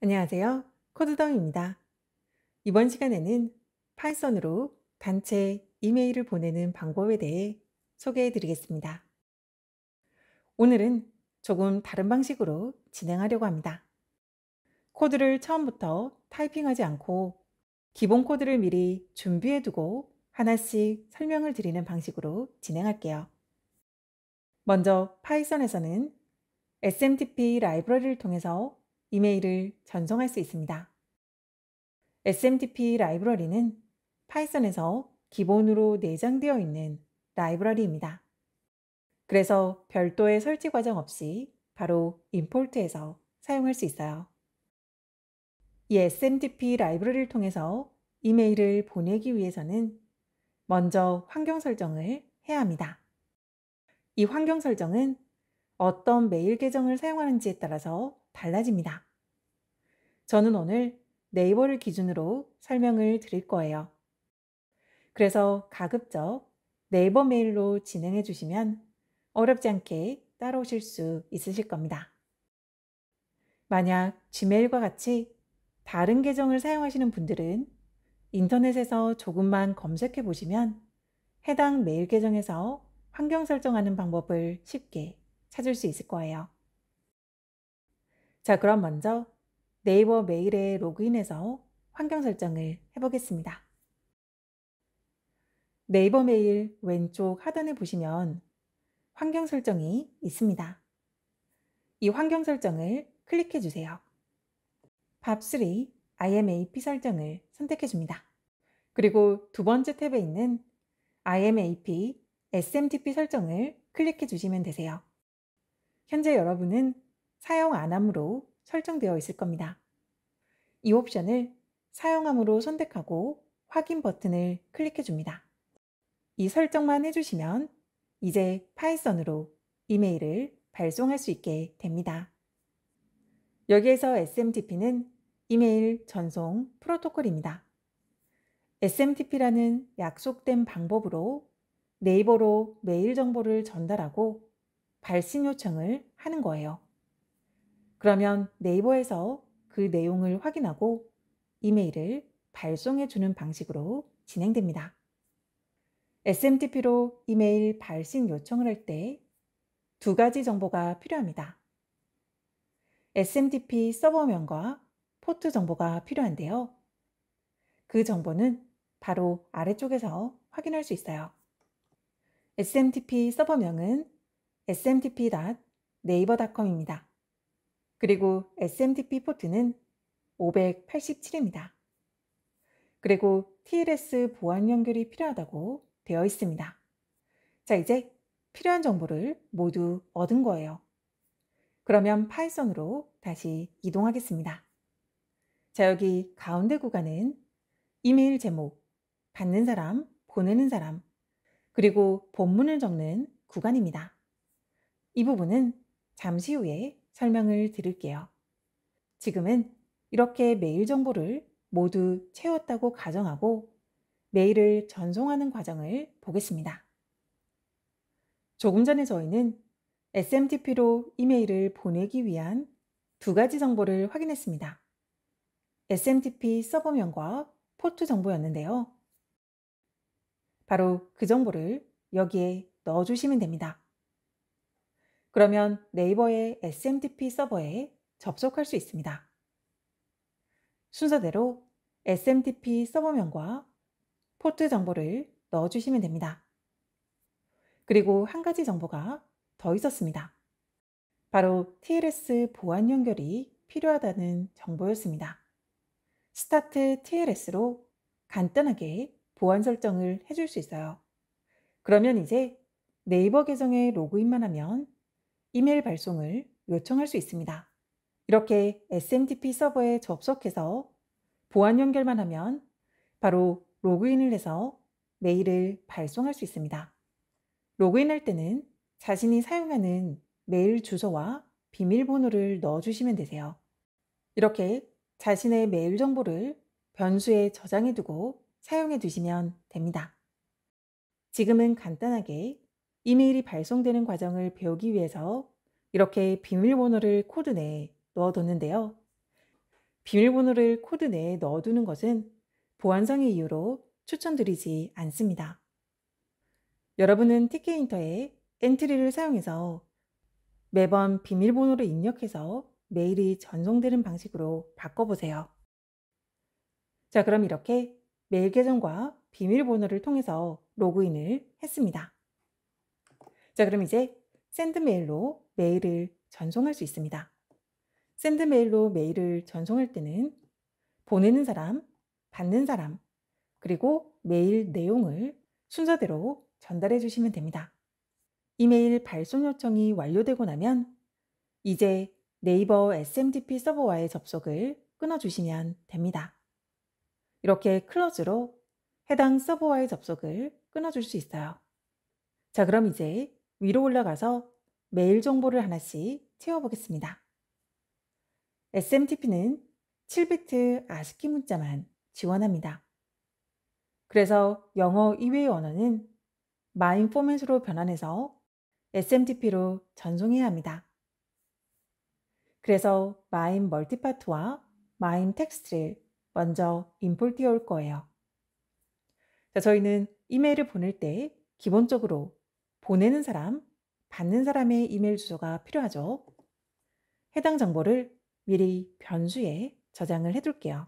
안녕하세요. 코드덩입니다. 이번 시간에는 파이썬으로 단체 이메일을 보내는 방법에 대해 소개해 드리겠습니다. 오늘은 조금 다른 방식으로 진행하려고 합니다. 코드를 처음부터 타이핑하지 않고 기본 코드를 미리 준비해 두고 하나씩 설명을 드리는 방식으로 진행할게요. 먼저 파이썬에서는 SMTP 라이브러리를 통해서 이메일을 전송할 수 있습니다. SMTP 라이브러리는 파이썬에서 기본으로 내장되어 있는 라이브러리입니다. 그래서 별도의 설치 과정 없이 바로 임포트해서 사용할 수 있어요. 이 SMTP 라이브러리를 통해서 이메일을 보내기 위해서는 먼저 환경 설정을 해야 합니다. 이 환경 설정은 어떤 메일 계정을 사용하는지에 따라서 달라집니다. 저는 오늘 네이버를 기준으로 설명을 드릴 거예요. 그래서 가급적 네이버 메일로 진행해 주시면 어렵지 않게 따라오실 수 있으실 겁니다. 만약 지메일과 같이 다른 계정을 사용하시는 분들은 인터넷에서 조금만 검색해 보시면 해당 메일 계정에서 환경 설정하는 방법을 쉽게 찾을 수 있을 거예요. 자, 그럼 먼저 네이버 메일에 로그인해서 환경 설정을 해보겠습니다. 네이버 메일 왼쪽 하단에 보시면 환경 설정이 있습니다. 이 환경 설정을 클릭해 주세요. POP3 IMAP 설정을 선택해 줍니다. 그리고 두 번째 탭에 있는 IMAP SMTP 설정을 클릭해 주시면 되세요. 현재 여러분은 사용 안 함으로 설정되어 있을 겁니다. 이 옵션을 사용함으로 선택하고 확인 버튼을 클릭해 줍니다. 이 설정만 해주시면 이제 파이썬으로 이메일을 발송할 수 있게 됩니다. 여기에서 SMTP는 이메일 전송 프로토콜입니다. SMTP라는 약속된 방법으로 네이버로 메일 정보를 전달하고 발신 요청을 하는 거예요. 그러면 네이버에서 그 내용을 확인하고 이메일을 발송해 주는 방식으로 진행됩니다. SMTP로 이메일 발신 요청을 할 때 두 가지 정보가 필요합니다. SMTP 서버명과 포트 정보가 필요한데요. 그 정보는 바로 아래쪽에서 확인할 수 있어요. SMTP 서버명은 smtp.naver.com입니다. 그리고 SMTP 포트는 587입니다. 그리고 TLS 보안 연결이 필요하다고 되어 있습니다. 자, 이제 필요한 정보를 모두 얻은 거예요. 그러면 파이썬으로 다시 이동하겠습니다. 자, 여기 가운데 구간은 이메일 제목, 받는 사람, 보내는 사람, 그리고 본문을 적는 구간입니다. 이 부분은 잠시 후에 설명을 드릴게요. 지금은 이렇게 메일 정보를 모두 채웠다고 가정하고 메일을 전송하는 과정을 보겠습니다. 조금 전에 저희는 SMTP로 이메일을 보내기 위한 두 가지 정보를 확인했습니다. SMTP 서버명과 포트 정보였는데요. 바로 그 정보를 여기에 넣어주시면 됩니다. 그러면 네이버의 SMTP 서버에 접속할 수 있습니다. 순서대로 SMTP 서버명과 포트 정보를 넣어주시면 됩니다. 그리고 한 가지 정보가 더 있었습니다. 바로 TLS 보안 연결이 필요하다는 정보였습니다. 스타트 TLS로 간단하게 보안 설정을 해줄 수 있어요. 그러면 이제 네이버 계정에 로그인만 하면 이메일 발송을 요청할 수 있습니다. 이렇게 SMTP 서버에 접속해서 보안 연결만 하면 바로 로그인을 해서 메일을 발송할 수 있습니다. 로그인할 때는 자신이 사용하는 메일 주소와 비밀번호를 넣어주시면 되세요. 이렇게 자신의 메일 정보를 변수에 저장해 두고 사용해 두시면 됩니다. 지금은 간단하게 이메일이 발송되는 과정을 배우기 위해서 이렇게 비밀번호를 코드 내에 넣어뒀는데요. 비밀번호를 코드 내에 넣어두는 것은 보안상의 이유로 추천드리지 않습니다. 여러분은 TK인터의 엔트리를 사용해서 매번 비밀번호를 입력해서 메일이 전송되는 방식으로 바꿔보세요. 자, 그럼 이렇게 메일 계정과 비밀번호를 통해서 로그인을 했습니다. 자, 그럼 이제 샌드메일로 메일을 전송할 수 있습니다. 샌드메일로 메일을 전송할 때는 보내는 사람, 받는 사람, 그리고 메일 내용을 순서대로 전달해 주시면 됩니다. 이메일 발송 요청이 완료되고 나면 이제 네이버 SMTP 서버와의 접속을 끊어주시면 됩니다. 이렇게 클로즈로 해당 서버와의 접속을 끊어줄 수 있어요. 자, 그럼 이제 위로 올라가서 메일 정보를 하나씩 채워보겠습니다. SMTP는 7비트 아스키 문자만 지원합니다. 그래서 영어 이외의 언어는 마인 포맷으로 변환해서 SMTP로 전송해야 합니다. 그래서 마인 멀티파트와 마인 텍스트를 먼저 임포트해 올 거예요. 자, 저희는 이메일을 보낼 때 기본적으로 보내는 사람, 받는 사람의 이메일 주소가 필요하죠. 해당 정보를 미리 변수에 저장을 해둘게요.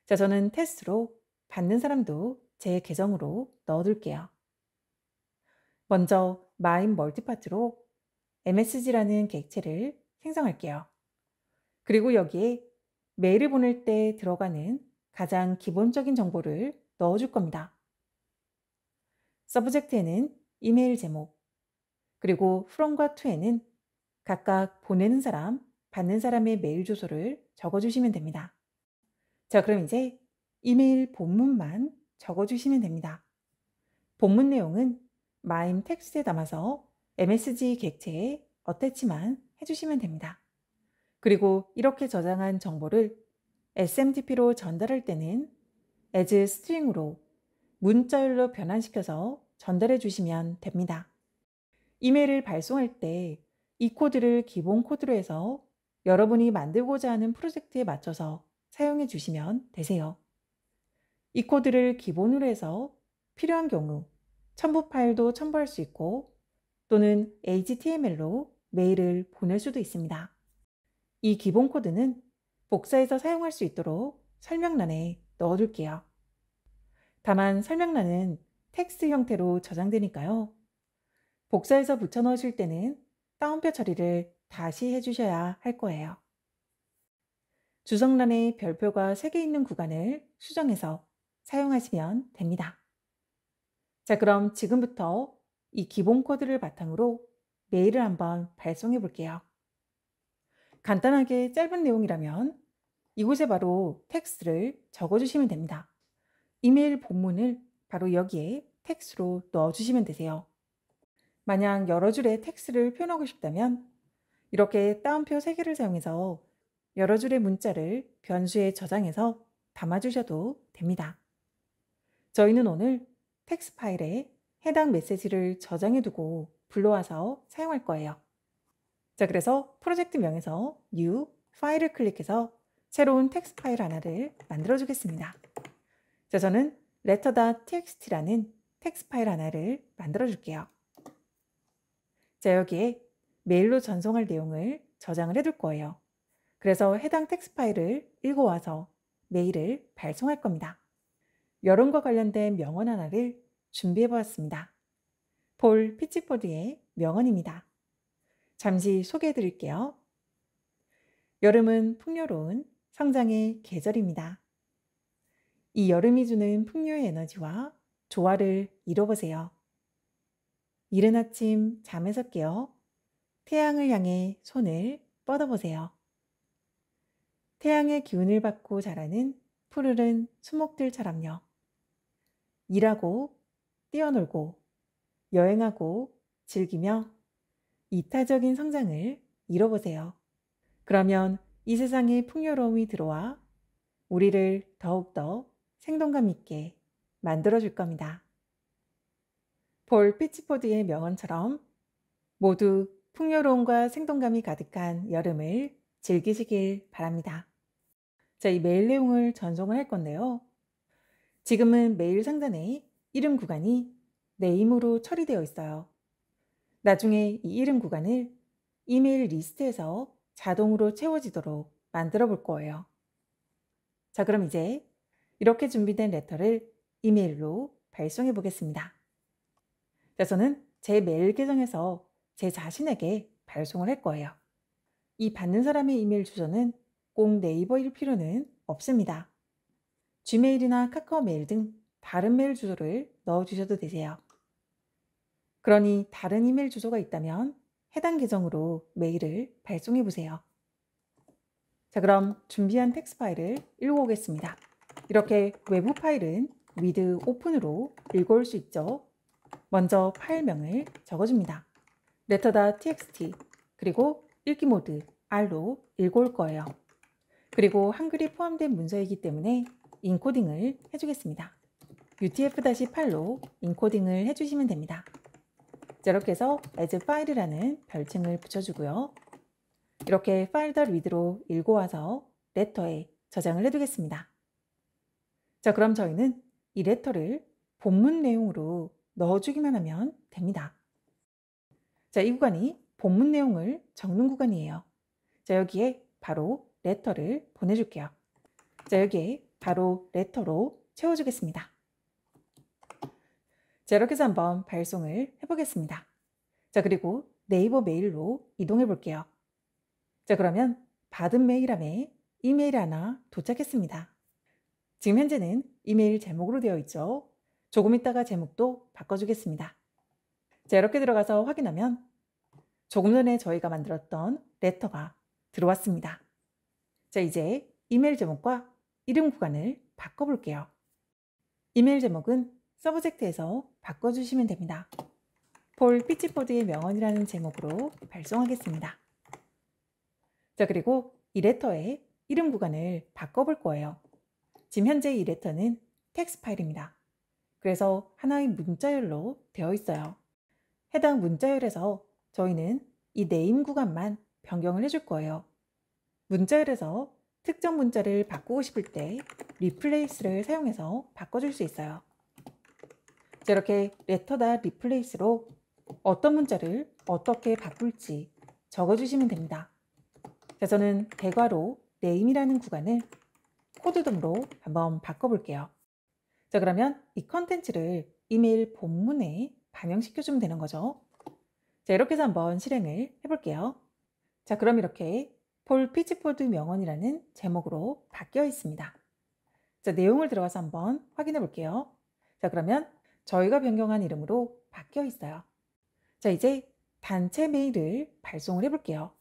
자, 저는 테스트로 받는 사람도 제 계정으로 넣어둘게요. 먼저 마인 멀티파트로 MSG라는 객체를 생성할게요. 그리고 여기에 메일을 보낼 때 들어가는 가장 기본적인 정보를 넣어줄 겁니다. 서브젝트에는 이메일 제목, 그리고 from과 to에는 각각 보내는 사람, 받는 사람의 메일 주소를 적어주시면 됩니다. 자, 그럼 이제 이메일 본문만 적어주시면 됩니다. 본문 내용은 마임 텍스트에 담아서 MSG 객체에 어태치만 해주시면 됩니다. 그리고 이렇게 저장한 정보를 SMTP로 전달할 때는 as string으로 문자열로 변환시켜서 전달해 주시면 됩니다. 이메일을 발송할 때 이 코드를 기본 코드로 해서 여러분이 만들고자 하는 프로젝트에 맞춰서 사용해 주시면 되세요. 이 코드를 기본으로 해서 필요한 경우 첨부 파일도 첨부할 수 있고 또는 HTML로 메일을 보낼 수도 있습니다. 이 기본 코드는 복사해서 사용할 수 있도록 설명란에 넣어둘게요. 다만 설명란은 텍스트 형태로 저장되니까요. 복사해서 붙여 넣으실 때는 따옴표 처리를 다시 해주셔야 할 거예요. 주석란에 별표가 3개 있는 구간을 수정해서 사용하시면 됩니다. 자, 그럼 지금부터 이 기본 코드를 바탕으로 메일을 한번 발송해 볼게요. 간단하게 짧은 내용이라면 이곳에 바로 텍스트를 적어주시면 됩니다. 이메일 본문을 바로 여기에 텍스트로 넣어주시면 되세요. 만약 여러 줄의 텍스트를 표현하고 싶다면 이렇게 따옴표 3개를 사용해서 여러 줄의 문자를 변수에 저장해서 담아주셔도 됩니다. 저희는 오늘 텍스트 파일에 해당 메시지를 저장해두고 불러와서 사용할 거예요. 자, 그래서 프로젝트 명에서 New 파일을 클릭해서 새로운 텍스트 파일 하나를 만들어 주겠습니다. 자, 저는 letter.txt라는 텍스트 파일 하나를 만들어 줄게요. 자, 여기에 메일로 전송할 내용을 저장을 해둘 거예요. 그래서 해당 텍스트 파일을 읽어와서 메일을 발송할 겁니다. 여론과 관련된 명언 하나를 준비해 보았습니다. 폴 피치포드의 명언입니다. 잠시 소개해 드릴게요. 여름은 풍요로운 성장의 계절입니다. 이 여름이 주는 풍요의 에너지와 조화를 이뤄보세요. 이른 아침 잠에서 깨어 태양을 향해 손을 뻗어보세요. 태양의 기운을 받고 자라는 푸르른 수목들처럼요. 일하고 뛰어놀고 여행하고 즐기며 이타적인 성장을 이뤄보세요. 그러면 이 세상에 풍요로움이 들어와 우리를 더욱더 생동감 있게 만들어줄 겁니다. 폴 피치포드의 명언처럼 모두 풍요로움과 생동감이 가득한 여름을 즐기시길 바랍니다. 자, 이 메일 내용을 전송을 할 건데요. 지금은 메일 상단에 이름 구간이 네임으로 처리되어 있어요. 나중에 이 이름 구간을 이메일 리스트에서 자동으로 채워지도록 만들어 볼 거예요. 자, 그럼 이제 이렇게 준비된 레터를 이메일로 발송해 보겠습니다. 자, 저는 제 메일 계정에서 제 자신에게 발송을 할 거예요. 이 받는 사람의 이메일 주소는 꼭 네이버일 필요는 없습니다. 지메일이나 카카오 메일 등 다른 메일 주소를 넣어주셔도 되세요. 그러니 다른 이메일 주소가 있다면 해당 계정으로 메일을 발송해 보세요. 자, 그럼 준비한 텍스트 파일을 읽어오겠습니다. 이렇게 외부 파일은 with open으로 읽어올 수 있죠. 먼저 파일명을 적어줍니다. letter.txt 그리고 읽기 모드 R로 읽어올 거예요. 그리고 한글이 포함된 문서이기 때문에 인코딩을 해주겠습니다. UTF-8로 인코딩을 해주시면 됩니다. 자, 이렇게 해서 as file이라는 별칭을 붙여주고요. 이렇게 file.read로 읽어와서 레터에 저장을 해두겠습니다. 자, 그럼 저희는 이 레터를 본문 내용으로 넣어주기만 하면 됩니다. 자, 이 구간이 본문 내용을 적는 구간이에요. 자, 여기에 바로 레터를 보내줄게요. 자, 여기에 바로 레터로 채워주겠습니다. 자, 이렇게 해서 한번 발송을 해보겠습니다. 자, 그리고 네이버 메일로 이동해 볼게요. 자, 그러면 받은 메일함에 이메일이 하나 도착했습니다. 지금 현재는 이메일 제목으로 되어 있죠. 조금 있다가 제목도 바꿔주겠습니다. 자, 이렇게 들어가서 확인하면 조금 전에 저희가 만들었던 레터가 들어왔습니다. 자, 이제 이메일 제목과 이름 구간을 바꿔볼게요. 이메일 제목은 서브젝트에서 바꿔주시면 됩니다. 폴 피치포드의 명언이라는 제목으로 발송하겠습니다. 자, 그리고 이 레터의 이름 구간을 바꿔볼 거예요. 지금 현재 이 레터는 텍스트 파일입니다. 그래서 하나의 문자열로 되어 있어요. 해당 문자열에서 저희는 이 네임 구간만 변경을 해줄 거예요. 문자열에서 특정 문자를 바꾸고 싶을 때 replace를 사용해서 바꿔줄 수 있어요. 자, 이렇게 letter.replace로 어떤 문자를 어떻게 바꿀지 적어주시면 됩니다. 자, 저는 대괄호 name이라는 구간을 코드돔으로 한번 바꿔볼게요. 자, 그러면 이 컨텐츠를 이메일 본문에 반영시켜주면 되는 거죠. 자, 이렇게 해서 한번 실행을 해볼게요. 자, 그럼 이렇게 폴 피치포드 명언이라는 제목으로 바뀌어 있습니다. 자, 내용을 들어가서 한번 확인해 볼게요. 자, 그러면 저희가 변경한 이름으로 바뀌어 있어요. 자, 이제 단체 메일을 발송을 해볼게요.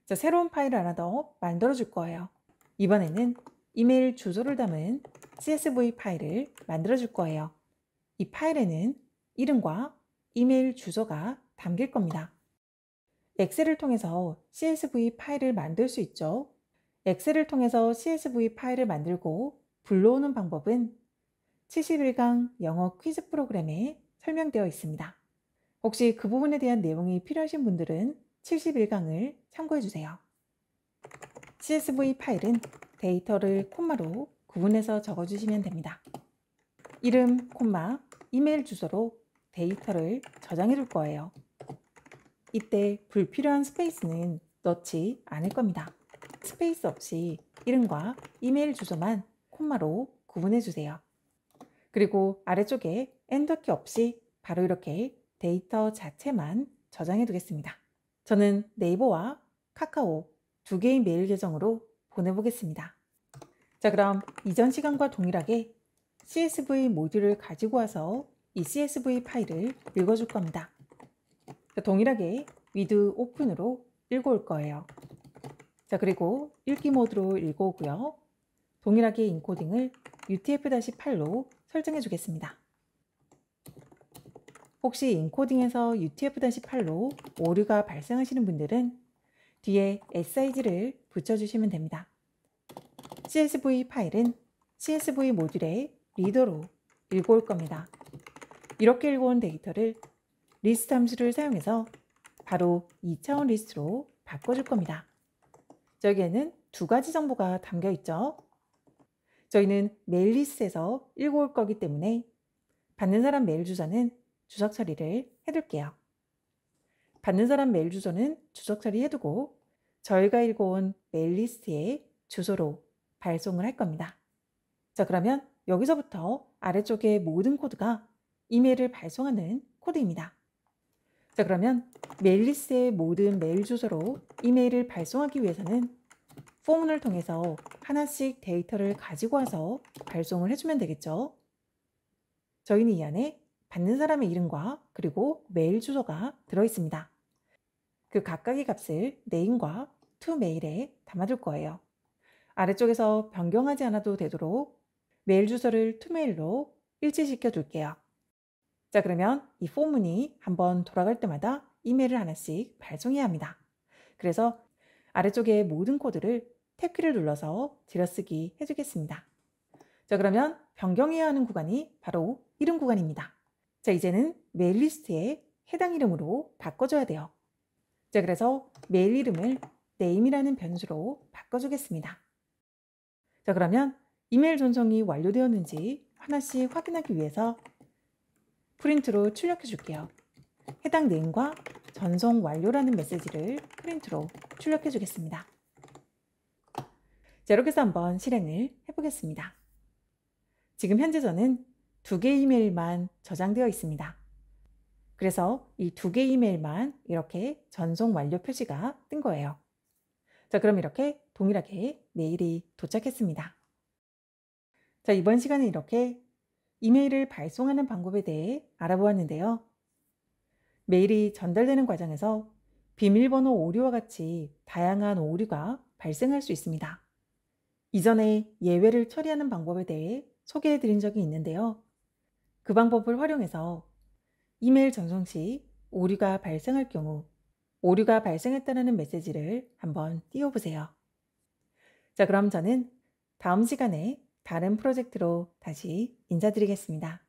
자, 새로운 파일을 하나 더 만들어 줄 거예요. 이번에는 이메일 주소를 담은 CSV 파일을 만들어 줄 거예요. 이 파일에는 이름과 이메일 주소가 담길 겁니다. 엑셀을 통해서 CSV 파일을 만들 수 있죠. 엑셀을 통해서 CSV 파일을 만들고 불러오는 방법은 71강 영어 퀴즈 프로그램에 설명되어 있습니다. 혹시 그 부분에 대한 내용이 필요하신 분들은 71강을 참고해 주세요. CSV 파일은 데이터를 콤마로 구분해서 적어주시면 됩니다. 이름, 콤마, 이메일 주소로 데이터를 저장해 둘 거예요. 이때 불필요한 스페이스는 넣지 않을 겁니다. 스페이스 없이 이름과 이메일 주소만 콤마로 구분해 주세요. 그리고 아래쪽에 엔터키 없이 바로 이렇게 데이터 자체만 저장해 두겠습니다. 저는 네이버와 카카오 두 개의 메일 계정으로 보내보겠습니다. 자, 그럼 이전 시간과 동일하게 CSV 모듈을 가지고 와서 이 CSV 파일을 읽어줄 겁니다. 자, 동일하게 with open으로 읽어올 거예요. 자, 그리고 읽기 모드로 읽어오고요. 동일하게 인코딩을 UTF-8로 설정해 주겠습니다. 혹시 인코딩에서 UTF-8로 오류가 발생하시는 분들은 뒤에 SIG를 붙여주시면 됩니다. CSV 파일은 CSV 모듈의 리더로 읽어올 겁니다. 이렇게 읽어온 데이터를 리스트 함수를 사용해서 바로 2차원 리스트로 바꿔줄 겁니다. 여기에는 두 가지 정보가 담겨 있죠. 저희는 메일 리스트에서 읽어올 거기 때문에 받는 사람 메일 주소는 주석 처리를 해둘게요. 받는 사람 메일 주소는 주석 처리해두고 저희가 읽어온 메일 리스트의 주소로 발송을 할 겁니다. 자, 그러면 여기서부터 아래쪽의 모든 코드가 이메일을 발송하는 코드입니다. 자, 그러면 메일 리스트의 모든 메일 주소로 이메일을 발송하기 위해서는 포문을 통해서 하나씩 데이터를 가지고 와서 발송을 해주면 되겠죠. 저희는 이 안에 받는 사람의 이름과 그리고 메일 주소가 들어있습니다. 그 각각의 값을 name과 to 메일에 담아둘 거예요. 아래쪽에서 변경하지 않아도 되도록 메일 주소를 to 메일로 일치시켜 둘게요. 자, 그러면 이 포문이 한번 돌아갈 때마다 이메일을 하나씩 발송해야 합니다. 그래서 아래쪽에 모든 코드를 탭키를 눌러서 들여쓰기 해주겠습니다. 자, 그러면 변경해야 하는 구간이 바로 이름 구간입니다. 자, 이제는 메일 리스트에 해당 이름으로 바꿔줘야 돼요. 자, 그래서 메일 이름을 name이라는 변수로 바꿔주겠습니다. 자, 그러면 이메일 전송이 완료되었는지 하나씩 확인하기 위해서 프린트로 출력해 줄게요. 해당 name과 전송 완료라는 메시지를 프린트로 출력해 주겠습니다. 자, 이렇게 해서 한번 실행을 해보겠습니다. 지금 현재 저는 2개의 이메일만 저장되어 있습니다. 그래서 이 2개의 이메일만 이렇게 전송 완료 표시가 뜬 거예요. 자, 그럼 이렇게 동일하게 메일이 도착했습니다. 자, 이번 시간에 이렇게 이메일을 발송하는 방법에 대해 알아보았는데요. 메일이 전달되는 과정에서 비밀번호 오류와 같이 다양한 오류가 발생할 수 있습니다. 이전에 예외를 처리하는 방법에 대해 소개해 드린 적이 있는데요. 그 방법을 활용해서 이메일 전송 시 오류가 발생할 경우 오류가 발생했다는 메시지를 한번 띄워보세요. 자, 그럼 저는 다음 시간에 다른 프로젝트로 다시 인사드리겠습니다.